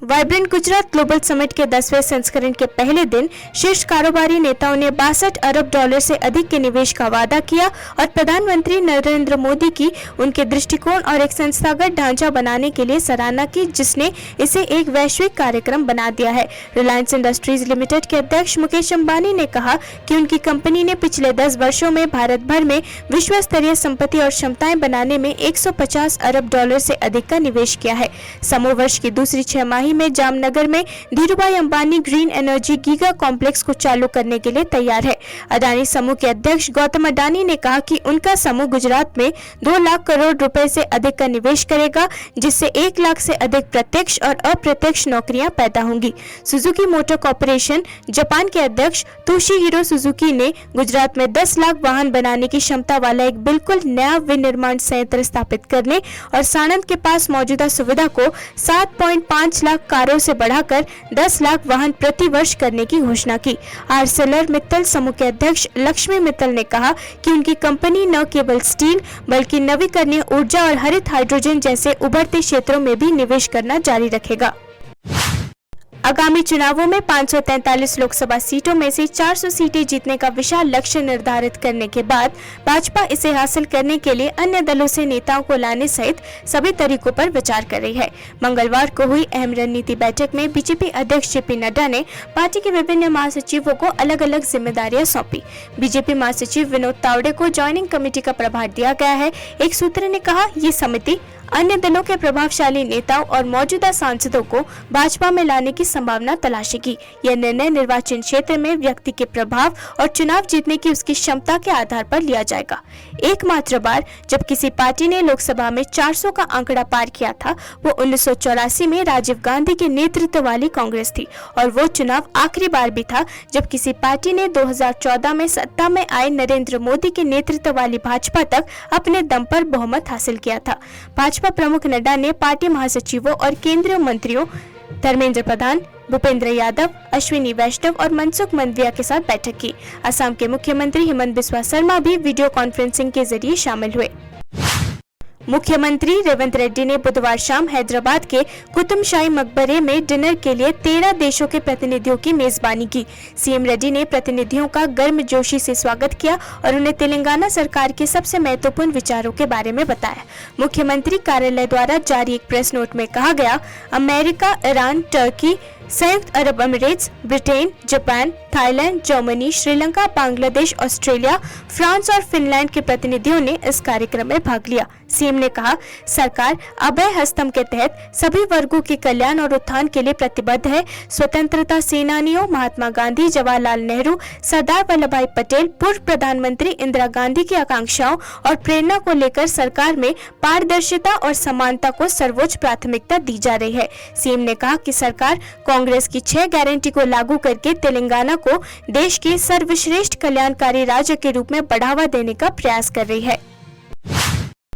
Vibrant Gujarat global summit के 10वें संस्करण के पहले दिन शीर्ष कारोबारी नेताओं ने 62 अरब डॉलर से अधिक के निवेश का वादा किया और प्रधानमंत्री नरेंद्र मोदी की उनके दृष्टिकोण और एक संस्थागत ढांचा बनाने के लिए सराहना की, जिसने इसे एक वैश्विक कार्यक्रम बना दिया है। रिलायंस इंडस्ट्रीज लिमिटेड के अध्यक्ष मुकेश अंबानी ने कहा कि उनकी कंपनी ने पिछले 10 वर्षों में भारत भर में विश्व स्तरीय संपत्ति और क्षमताएं बनाने में 150 अरब डॉलर से अधिक का निवेश किया है। समूह वर्ष की दूसरी 6 माही में जामनगर में Dhirubhai Ambani green energy giga complex को चालू करने के लिए तैयार है। अडानी समूह के अध्यक्ष गौतम अडानी ने कहा कि उनका समूह गुजरात में 2 लाख करोड़ रुपए से अधिक का निवेश करेगा, जिससे 1 लाख से अधिक प्रत्यक्ष और अप्रत्यक्ष नौकरियां पैदा होंगी। सुजुकी मोटर कॉर्पोरेशन जापान के अध्यक्ष तोशिहिरो सुजुकी ने गुजरात में 10 लाख वाहन बनाने की क्षमता वाला एक बिल्कुल नया विनिर्माण संयंत्र स्थापित करने और साणंद के पास मौजूदा सुविधा को 7.5 लाख कारों से बढ़ाकर 10 लाख वाहन प्रति वर्ष करने की घोषणा की। आर्सेलर मित्तल समूह के अध्यक्ष लक्ष्मी मित्तल ने कहा कि उनकी कंपनी न केवल स्टील बल्कि नवीकरणीय ऊर्जा और हरित हाइड्रोजन जैसे उभरते क्षेत्रों में भी निवेश करना जारी रखेगा। आगामी चुनावों में 543 लोकसभा सीटों में से 400 सीटें जीतने का विशाल लक्ष्य निर्धारित करने के बाद भाजपा इसे हासिल करने के लिए अन्य दलों से नेताओं को लाने सहित सभी तरीकों पर विचार कर रही है। मंगलवार को हुई अहम रणनीति बैठक में बीजेपी अध्यक्ष जेपी नड्डा ने पार्टी के विभिन्न महासचिवों को अलग अलग जिम्मेदारियां सौंपी। बीजेपी महासचिव विनोद तावड़े को ज्वाइनिंग कमेटी का प्रभार दिया गया है। एक सूत्र ने कहा, ये समिति अन्य दलों के प्रभावशाली नेताओं और मौजूदा सांसदों को भाजपा में लाने की संभावना तलाशेगी। यह निर्णय निर्वाचन क्षेत्र में व्यक्ति के प्रभाव और चुनाव जीतने की उसकी क्षमता के आधार पर लिया जाएगा। एकमात्र बार जब किसी पार्टी ने लोकसभा में 400 का आंकड़ा पार किया था, वो 1984 में राजीव गांधी के नेतृत्व वाली कांग्रेस थी, और वो चुनाव आखिरी बार भी था जब किसी पार्टी ने 2014 में सत्ता में आए नरेंद्र मोदी के नेतृत्व वाली भाजपा तक अपने दम पर बहुमत हासिल किया था। भाजपा प्रमुख नड्डा ने पार्टी महासचिवों और केंद्रीय मंत्रियों धर्मेंद्र प्रधान, भूपेंद्र यादव, अश्विनी वैष्णव और मनसुख मंडाविया के साथ बैठक की। असम के मुख्यमंत्री हेमंत बिस्वा शर्मा भी वीडियो कॉन्फ्रेंसिंग के जरिए शामिल हुए। मुख्यमंत्री रेवंत रेड्डी ने बुधवार शाम हैदराबाद के कुतुबशाही मकबरे में डिनर के लिए 13 देशों के प्रतिनिधियों की मेजबानी की। सीएम रेड्डी ने प्रतिनिधियों का गर्मजोशी से स्वागत किया और उन्हें तेलंगाना सरकार के सबसे महत्वपूर्ण विचारों के बारे में बताया। मुख्यमंत्री कार्यालय द्वारा जारी एक प्रेस नोट में कहा गया, अमेरिका, ईरान, टर्की, संयुक्त अरब अमीरात, Britain, Japan, Thailand, Germany, Sri Lanka, Bangladesh, Australia, France और फिनलैंड के प्रतिनिधियों ने इस कार्यक्रम में भाग लिया। सीएम ने कहा, सरकार अभय हस्तम के तहत सभी वर्गों के कल्याण और उत्थान के लिए प्रतिबद्ध है। स्वतंत्रता सेनानियों महात्मा गांधी, जवाहरलाल नेहरू, सरदार वल्लभ भाई पटेल, पूर्व प्रधानमंत्री इंदिरा गांधी की आकांक्षाओं और प्रेरणा को लेकर सरकार में पारदर्शिता और समानता को सर्वोच्च प्राथमिकता दी जा रही है। सीएम ने कहा कि सरकार कांग्रेस की 6 गारंटी को लागू करके तेलंगाना को देश के सर्वश्रेष्ठ कल्याणकारी राज्य के रूप में बढ़ावा देने का प्रयास कर रही है।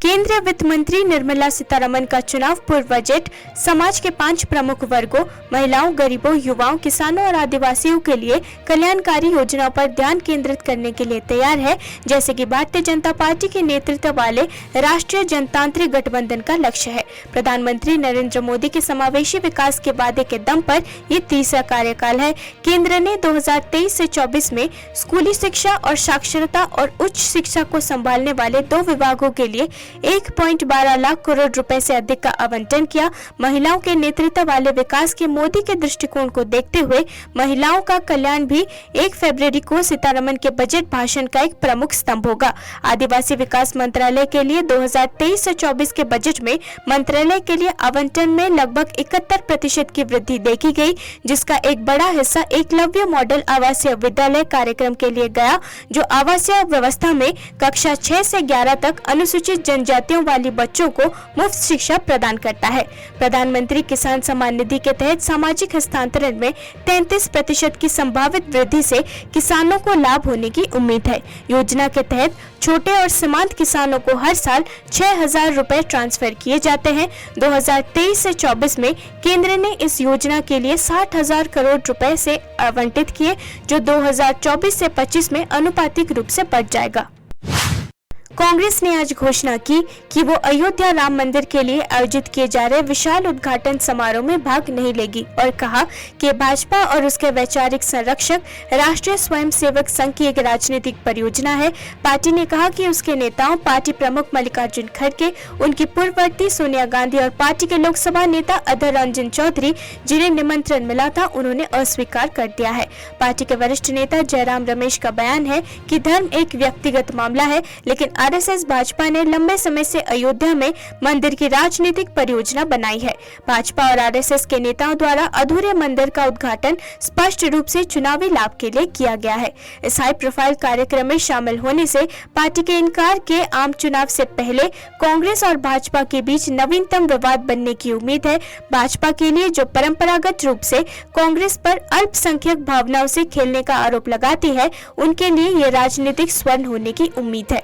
केंद्रीय वित्त मंत्री निर्मला सीतारमण का चुनाव पूर्व बजट समाज के 5 प्रमुख वर्गों, महिलाओं, गरीबों, युवाओं, किसानों और आदिवासियों के लिए कल्याणकारी योजनाओं पर ध्यान केंद्रित करने के लिए तैयार है, जैसे कि भारतीय जनता पार्टी के नेतृत्व वाले राष्ट्रीय जनतांत्रिक गठबंधन का लक्ष्य है। प्रधानमंत्री नरेंद्र मोदी के समावेशी विकास के वादे के दम पर ये तीसरा कार्यकाल है। केंद्र ने 2023 से 24 में स्कूली शिक्षा और साक्षरता और उच्च शिक्षा को संभालने वाले 2 विभागों के लिए 1.12 लाख करोड़ रुपए से अधिक का आवंटन किया। महिलाओं के नेतृत्व वाले विकास के मोदी के दृष्टिकोण को देखते हुए महिलाओं का कल्याण भी 1 फरवरी को सीतारमण के बजट भाषण का एक प्रमुख स्तंभ होगा। आदिवासी विकास मंत्रालय के लिए 2023 से 24 के बजट में मंत्रालय के लिए आवंटन में लगभग 71% की वृद्धि देखी गई, जिसका एक बड़ा हिस्सा एकलव्य मॉडल आवासीय विद्यालय कार्यक्रम के लिए गया, जो आवासीय व्यवस्था में कक्षा 6 से 11 तक अनुसूचित जनजातियों वाली बच्चों को मुफ्त शिक्षा प्रदान करता है। प्रधानमंत्री किसान सम्मान निधि के तहत सामाजिक हस्तांतरण में 33% की संभावित वृद्धि से किसानों को लाभ होने की उम्मीद है। योजना के तहत छोटे और सीमांत किसानों को हर साल 6,000 रुपए ट्रांसफर किए जाते हैं। 2023 से 24 में केंद्र ने इस योजना के लिए 60,000 करोड़ रुपए से आवंटित किए, जो 2024 से 25 में अनुपातिक रूप से बढ़ जाएगा। कांग्रेस ने आज घोषणा की कि वो अयोध्या राम मंदिर के लिए आयोजित किए जा रहे विशाल उद्घाटन समारोह में भाग नहीं लेगी और कहा कि भाजपा और उसके वैचारिक संरक्षक राष्ट्रीय स्वयंसेवक संघ की एक राजनीतिक परियोजना है। पार्टी ने कहा कि उसके नेताओं पार्टी प्रमुख मल्लिकार्जुन खड़गे, उनकी पूर्ववर्ती सोनिया गांधी और पार्टी के लोकसभा नेता अधीर रंजन चौधरी जिन्हें निमंत्रण मिला था, उन्होंने अस्वीकार कर दिया है। पार्टी के वरिष्ठ नेता जयराम रमेश का बयान है कि धर्म एक व्यक्तिगत मामला है, लेकिन आरएसएस भाजपा ने लंबे समय से अयोध्या में मंदिर की राजनीतिक परियोजना बनाई है। भाजपा और आरएसएस के नेताओं द्वारा अधूरे मंदिर का उद्घाटन स्पष्ट रूप से चुनावी लाभ के लिए किया गया है। इस हाई प्रोफाइल कार्यक्रम में शामिल होने से पार्टी के इनकार के आम चुनाव से पहले कांग्रेस और भाजपा के बीच नवीनतम विवाद बनने की उम्मीद है। भाजपा के लिए जो परंपरागत रूप से कांग्रेस पर अल्पसंख्यक भावनाओं से खेलने का आरोप लगाती है, उनके लिए ये राजनीतिक स्वर्ण होने की उम्मीद है।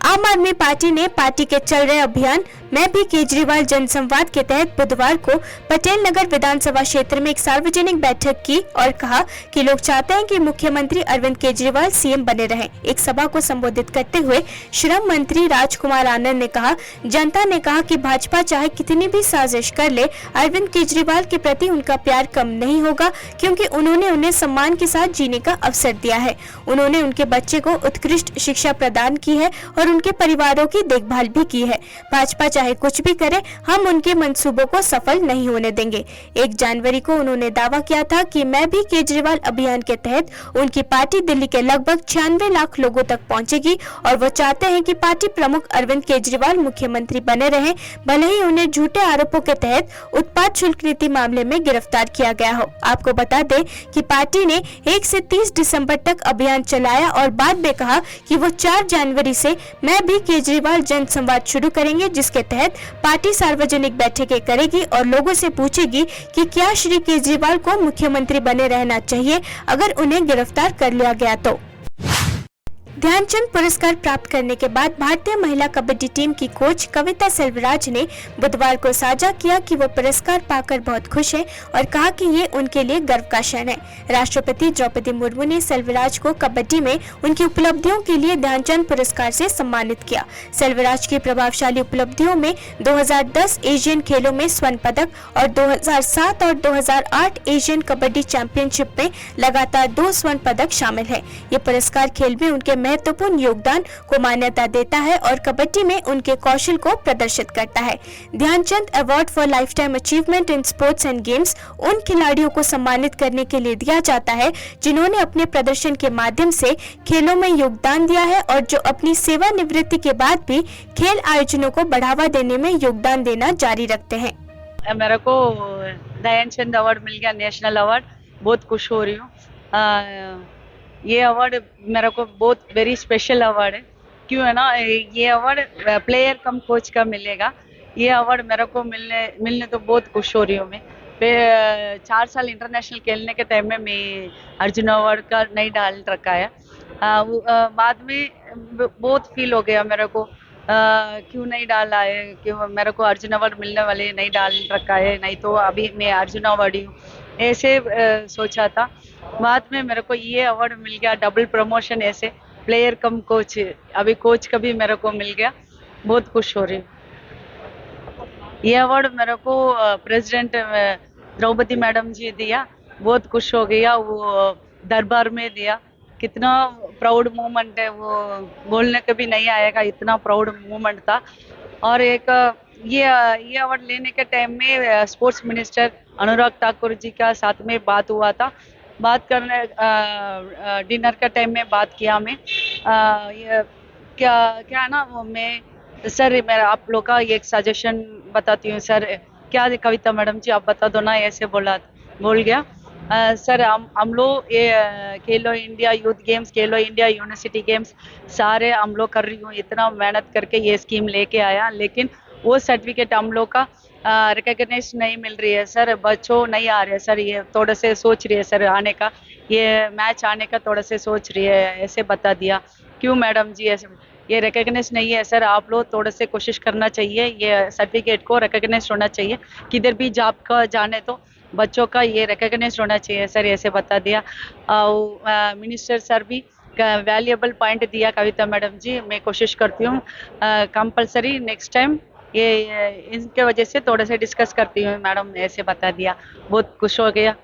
आम आदमी पार्टी ने पार्टी के चल रहे अभियान मैं भी केजरीवाल जनसंवाद के तहत बुधवार को पटेल नगर विधानसभा क्षेत्र में एक सार्वजनिक बैठक की और कहा कि लोग चाहते हैं कि मुख्यमंत्री अरविंद केजरीवाल सीएम बने रहें। एक सभा को संबोधित करते हुए श्रम मंत्री राजकुमार आनंद ने कहा, जनता ने कहा कि भाजपा चाहे कितनी भी साजिश कर ले, अरविंद केजरीवाल के प्रति उनका प्यार कम नहीं होगा, क्योंकि उन्होंने उन्हें सम्मान के साथ जीने का अवसर दिया है। उन्होंने उनके बच्चे को उत्कृष्ट शिक्षा प्रदान की है और उनके परिवारों की देखभाल भी की है। भाजपा चाहे कुछ भी करे, हम उनके मंसूबों को सफल नहीं होने देंगे। 1 जनवरी को उन्होंने दावा किया था कि मैं भी केजरीवाल अभियान के तहत उनकी पार्टी दिल्ली के लगभग 96 लाख लोगों तक पहुंचेगी और वो चाहते हैं कि पार्टी प्रमुख अरविंद केजरीवाल मुख्यमंत्री बने रहें, भले ही उन्हें झूठे आरोपों के तहत उत्पाद शुल्क नीति मामले में गिरफ्तार किया गया हो। आपको बता दें कि पार्टी ने 1 से 30 दिसंबर तक अभियान चलाया और बाद में कहा कि वो 4 जनवरी से मैं भी केजरीवाल जनसंवाद शुरू करेंगे, जिसके तहत पार्टी सार्वजनिक बैठकें करेगी और लोगों से पूछेगी कि क्या श्री केजरीवाल को मुख्यमंत्री बने रहना चाहिए अगर उन्हें गिरफ्तार कर लिया गया तो। ध्यानचंद पुरस्कार प्राप्त करने के बाद भारतीय महिला कबड्डी टीम की कोच कविता सेल्वराज ने बुधवार को साझा किया कि वो पुरस्कार पाकर बहुत खुश हैं और कहा कि ये उनके लिए गर्व का क्षण है। राष्ट्रपति द्रौपदी मुर्मू ने सेल्वराज को कबड्डी में उनकी उपलब्धियों के लिए ध्यानचंद पुरस्कार से सम्मानित किया। सेल्वराज की प्रभावशाली उपलब्धियों में 2010 एशियन खेलों में स्वर्ण पदक और 2007 और 2008 एशियन कबड्डी चैंपियनशिप में लगातार 2 स्वर्ण पदक शामिल है। ये पुरस्कार खेल में उनके महत्वपूर्ण योगदान को मान्यता देता है और कबड्डी में उनके कौशल को प्रदर्शित करता है। Dhyan Chand award for lifetime achievement in sports and games उन खिलाड़ियों को सम्मानित करने के लिए दिया जाता है जिन्होंने अपने प्रदर्शन के माध्यम से खेलों में योगदान दिया है और जो अपनी सेवानिवृत्ति के बाद भी खेल आयोजनों को बढ़ावा देने में योगदान देना जारी रखते हैं। मेरे को ध्यानचंद अवार्ड मिल गया, नेशनल अवार्ड, बहुत खुश हो रही हूँ। ये अवार्ड मेरे को बहुत वेरी स्पेशल अवार्ड है। क्यों है ना, ये अवार्ड प्लेयर कम कोच का मिलेगा। ये अवार्ड मेरे को मिलने तो बहुत खुश हो रही हूँ मैं। 4 साल इंटरनेशनल खेलने के टाइम में मैं अर्जुन अवार्ड का नहीं डाल रखा है। बाद में बहुत फील हो गया मेरे को, क्यों नहीं डाला है, क्यों मेरे को अर्जुन अवार्ड मिलने वाले नहीं डाल रखा है, नहीं तो अभी मैं अर्जुन अवार्ड हूँ, ऐसे सोचा था। बाद में मेरे को ये अवार्ड मिल गया, डबल प्रमोशन, ऐसे प्लेयर कम कोच, अभी कोच का भी मेरे को मिल गया, बहुत खुश हो रही हूँ। ये अवार्ड मेरे को प्रेसिडेंट द्रौपदी मैडम जी दिया, बहुत खुश हो गया। वो दरबार में दिया, कितना प्राउड मोमेंट है, वो बोलने का भी नहीं आएगा, इतना प्राउड मोमेंट था। और एक ये अवार्ड लेने के टाइम में स्पोर्ट्स मिनिस्टर अनुराग ठाकुर जी का साथ में बात हुआ था। बात करने डिनर का टाइम में बात किया मैं, ये क्या ना, मैं सर मेरा आप लोग का एक सजेशन बताती हूँ सर, क्या कविता मैडम जी आप बता दो ना, ऐसे बोल गया। सर हम लोग ये खेलो इंडिया यूथ गेम्स, खेलो इंडिया यूनिवर्सिटी गेम्स सारे हम लोग कर रही हूँ, इतना मेहनत करके ये स्कीम लेके आया, लेकिन वो सर्टिफिकेट हम लोग का रिकॉग्नाइज नहीं मिल रही है सर, बच्चों नहीं आ रहे हैं सर, ये थोड़ा से सोच रही है सर आने का, ये मैच आने का थोड़ा से सोच रही है, ऐसे बता दिया। क्यों मैडम जी, ऐसे ये रिकॉग्नाइज नहीं है सर, आप लोग थोड़ा से कोशिश करना चाहिए, ये सर्टिफिकेट को रिकॉग्नाइज होना चाहिए, किधर भी जॉब का जाने तो बच्चों का ये रिकॉग्नाइज होना चाहिए सर, ऐसे बता दिया। मिनिस्टर सर भी वैल्यूएबल पॉइंट दिया कविता मैडम जी। मैं कोशिश करती हूँ कंपलसरी नेक्स्ट टाइम ये इनके वजह से थोड़ा सा डिस्कस करती हूँ। मैडम ने ऐसे बता दिया, बहुत खुश हो गया।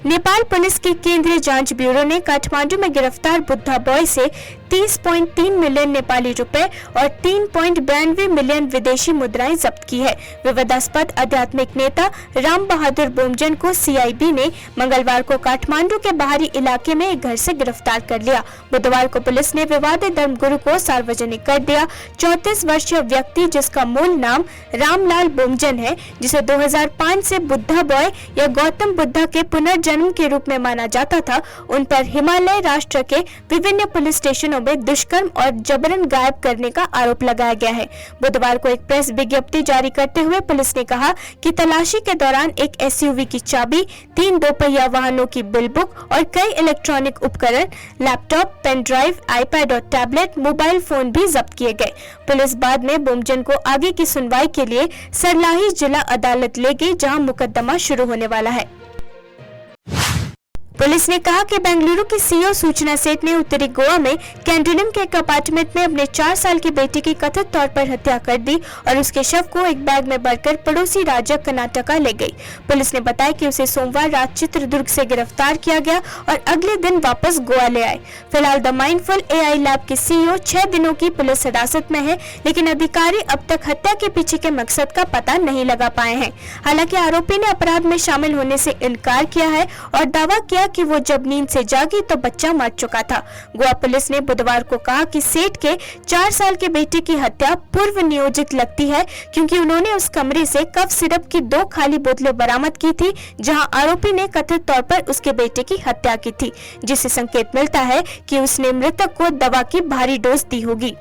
नेपाल पुलिस के केंद्रीय जांच ब्यूरो ने काठमांडू में गिरफ्तार बुद्धा बॉय से 30.3 मिलियन नेपाली रुपए और 3.92 मिलियन विदेशी मुद्राएं जब्त की है। विवादास्पद आध्यात्मिक नेता राम बहादुर बोमजन को सीआईबी ने मंगलवार को काठमांडू के बाहरी इलाके में एक घर से गिरफ्तार कर लिया। बुधवार को पुलिस ने विवादित धर्मगुरु को सार्वजनिक कर दिया। 34 वर्षीय व्यक्ति, जिसका मूल नाम रामलाल बोमजन है, जिसे 2005 से बुद्धा बॉय या गौतम बुद्धा के पुनर्जन्म के रूप में माना जाता था, उन पर हिमालय राष्ट्र के विभिन्न पुलिस स्टेशनों में दुष्कर्म और जबरन गायब करने का आरोप लगाया गया है। बुधवार को एक प्रेस विज्ञप्ति जारी करते हुए पुलिस ने कहा कि तलाशी के दौरान एक एसयूवी की चाबी, 3 दोपहिया वाहनों की बिल बुक और कई इलेक्ट्रॉनिक उपकरण, लैपटॉप, पेन ड्राइव, आईपैड और टैबलेट, मोबाइल फोन भी जब्त किए गए। पुलिस बाद में बोमजन को आगे की सुनवाई के लिए सरलाही जिला अदालत ले गई, जहां मुकदमा शुरू होने वाला है। पुलिस ने कहा कि बेंगलुरु की सीईओ सूचना सेठ ने उत्तरी गोवा में कैंडोलिम के एक अपार्टमेंट में अपने 4 साल की बेटी की कथित तौर पर हत्या कर दी और उसके शव को एक बैग में भरकर पड़ोसी राज्य कर्नाटका ले गई। पुलिस ने बताया कि उसे सोमवार रात चित्रदुर्ग से गिरफ्तार किया गया और अगले दिन वापस गोवा ले आए। फिलहाल द माइंडफुल एआई लैब के सीईओ 6 दिनों की पुलिस हिरासत में है, लेकिन अधिकारी अब तक हत्या के पीछे के मकसद का पता नहीं लगा पाए हैं। हालांकि आरोपी ने अपराध में शामिल होने से इनकार किया है और दावा किया कि वो जब नींद से जागी तो बच्चा मर चुका था। गोवा पुलिस ने बुधवार को कहा कि सेठ के 4 साल के बेटे की हत्या पूर्व नियोजित लगती है, क्योंकि उन्होंने उस कमरे से कफ सिरप की 2 खाली बोतलें बरामद की थी, जहां आरोपी ने कथित तौर पर उसके बेटे की हत्या की थी, जिससे संकेत मिलता है कि उसने मृतक को दवा की भारी डोज दी होगी।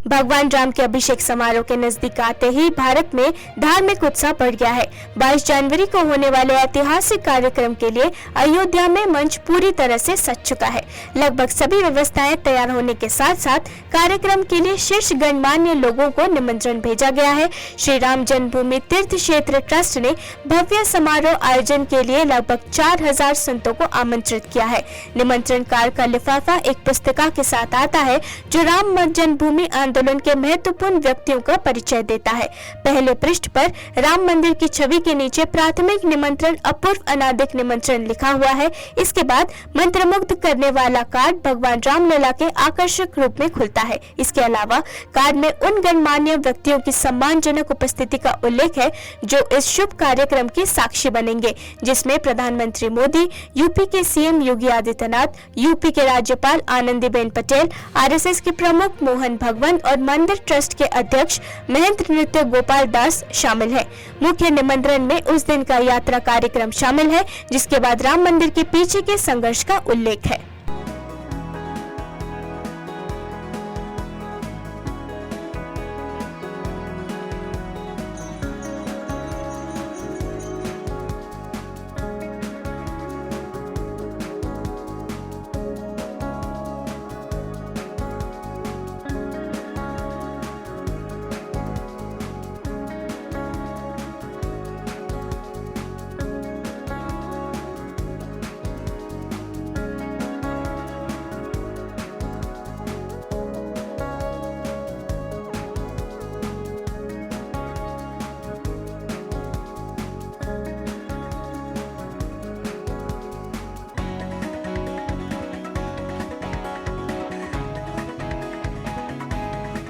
भगवान राम के अभिषेक समारोह के नजदीक आते ही भारत में धार्मिक उत्साह बढ़ गया है। 22 जनवरी को होने वाले ऐतिहासिक कार्यक्रम के लिए अयोध्या में मंच पूरी तरह से सज चुका है। लगभग सभी व्यवस्थाएं तैयार होने के साथ साथ कार्यक्रम के लिए शीर्ष गणमान्य लोगों को निमंत्रण भेजा गया है। श्री राम जन्मभूमि तीर्थ क्षेत्र ट्रस्ट ने भव्य समारोह आयोजन के लिए लगभग 4000 संतों को आमंत्रित किया है। निमंत्रण कार्ड का लिफाफा एक पुस्तिका के साथ आता है, जो राम जन्मभूमि आंदोलन के महत्वपूर्ण व्यक्तियों का परिचय देता है। पहले पृष्ठ पर राम मंदिर की छवि के नीचे प्राथमिक निमंत्रण अपूर्व अनादिक निमंत्रण लिखा हुआ है। इसके बाद मंत्रमुग्ध करने वाला कार्ड भगवान रामलला के आकर्षक रूप में खुलता है। इसके अलावा कार्ड में उन गणमान्य व्यक्तियों की सम्मानजनक उपस्थिति का उल्लेख है जो इस शुभ कार्यक्रम की साक्षी बनेंगे, जिसमें प्रधानमंत्री मोदी, यूपी के सीएम योगी आदित्यनाथ, यूपी के राज्यपाल आनंदीबेन पटेल, आरएसएस के प्रमुख मोहन भगवत और मंदिर ट्रस्ट के अध्यक्ष महेंद्र नृत्य गोपाल दास शामिल है। मुख्य निमंत्रण में उस दिन का यात्रा कार्यक्रम शामिल है, जिसके बाद राम मंदिर के पीछे के संघर्ष का उल्लेख है।